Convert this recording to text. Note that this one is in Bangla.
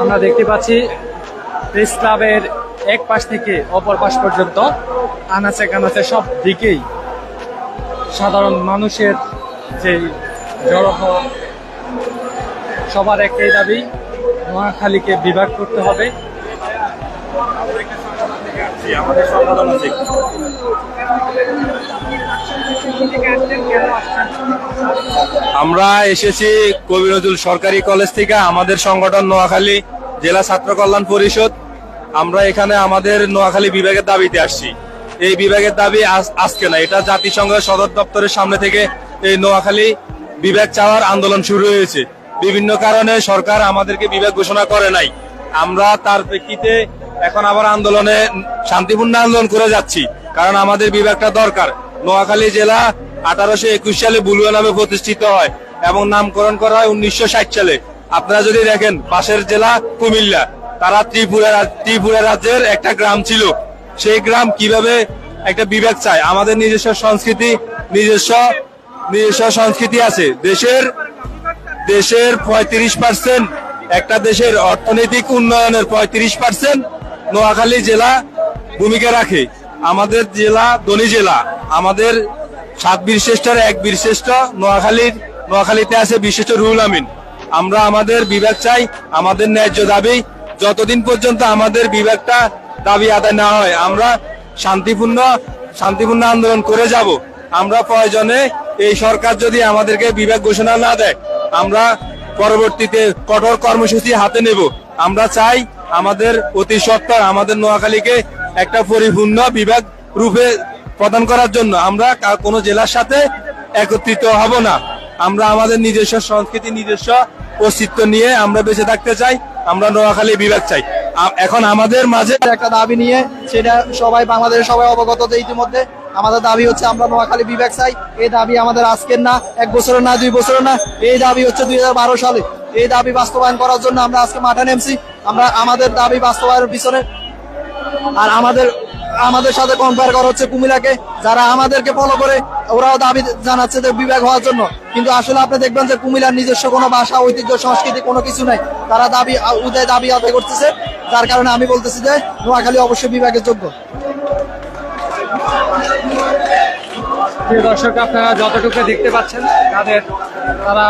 আমরা দেখতে পাচ্ছি প্রেস ক্লাবের এক পাশ থেকে অপর পাশ পর্যন্ত আনাচে কানাচে সব দিকেই সাধারণ মানুষের যে জড়ো হওয়া, সবার একটাই দাবি, নোয়াখালীকে বিভাগ করতে হবে। আমাদের সংগঠন আছে। আমরা এসেছি কবি নজরুল সরকারি কলেজ থেকে। আমাদের সংগঠন নোয়াখালী জেলা ছাত্র কল্যাণ পরিষদ। আমরা এখানে আমাদের নোয়াখালী বিভাগের দাবিতে আসছি। এই বিভাগের দাবি আজকে না, এটা জাতিসংঘের সদর দপ্তরের সামনে থেকে এই নোয়াখালী বিভাগ চাওয়ার আন্দোলন শুরু হয়েছে। বিভিন্ন কারণে সরকার আমাদেরকে বিভাগ ঘোষণা করে নাই। আমরা তার প্রেক্ষিতে এখন আবার আন্দোলনে শান্তিপূর্ণ আন্দোলন করে যাচ্ছি, কারণ আমাদের বিভাগটা দরকার। নোয়াখালী জেলা 1821 সালে বুলুয়া নামে প্রতিষ্ঠিত হয় এবং নামকরণ করা হয় 1960 সালে। আপনারা যদি দেখেন পাশের জেলা কুমিল্লা, তারা ত্রিপুরা রাজ্যের একটা গ্রাম ছিল। সেই গ্রাম কিভাবে একটা বিভাগ চায়? আমাদের নিজস্ব সংস্কৃতি আছে। দেশের 35%, একটা দেশের অর্থনৈতিক উন্নয়নের 35% নোয়াখালী জেলা ভূমিকা রাখে। আমাদের জেলা ধনী জেলা, আমাদের 7 বীরশ্রেষ্ঠের 1 বীরশ্রেষ্ঠ নোয়াখালীতে আছে বিশিষ্ট রুহুল আমিন। আমরা আমাদের বিভাগ চাই, আমাদের ন্যায্য দাবি। যতদিন পর্যন্ত আমাদের বিভাগটা দাবি আদায় না হয়, আমরা শান্তিপূর্ণ আন্দোলন করে যাব। আমরা প্রয়োজনে এই সরকার যদি আমাদেরকে বিভাগ ঘোষণা না দেয়, আমরা পরবর্তীতে কঠোর কর্মসূচি হাতে নেব। আমরা চাই আমাদের অতি সত্বর আমাদের নোয়াখালীকে একটা পরিপূর্ণ বিভাগ রূপে প্রদান করার জন্য। আমরা কোনো জেলার সাথে একত্রিত হব না। আমরা আমাদের নিজস্ব সংস্কৃতি, নিজস্ব অস্তিত্ব নিয়ে আমরা বেঁচে থাকতে চাই। আমরা নোয়াখালী বিভাগ চাই। এখন আমাদের মাঝে একটা দাবি নিয়ে, সেটা সবাই বাংলাদেশের সবাই অবগত যে ইতিমধ্যে আমাদের দাবি হচ্ছে আমরা নোয়াখালী বিভাগ চাই। এই দাবি আমাদের আজকের না, 1 বছরের না, 2 বছরের না, এই দাবি হচ্ছে 2012 সালে। এই দাবি বাস্তবায়ন করার জন্য আমরা আজকে মাঠে নেমেছি। আমরা আমাদের দাবি বাস্তবায়নের পিছনে, আর আমাদের সাথে কম্পেয়ার করা হচ্ছে কুমিল্লাকে, যারা আমাদেরকে ফলো করে ওরাও দাবি জানাচ্ছে যে বিভাগ হওয়ার জন্য। কিন্তু আসলে আপনি দেখবেন যে কুমিল্লার নিজস্ব কোনো ভাষা, ঐতিহ্য, সংস্কৃতি কোনো কিছু নাই। তারা দাবি আদায় করতেছে, যার কারণে আমি বলতেছি যে নোয়াখালী অবশ্যই বিভাগের যোগ্য। দর্শক, আপনারা যতটুকু দেখতে পাচ্ছেন তারা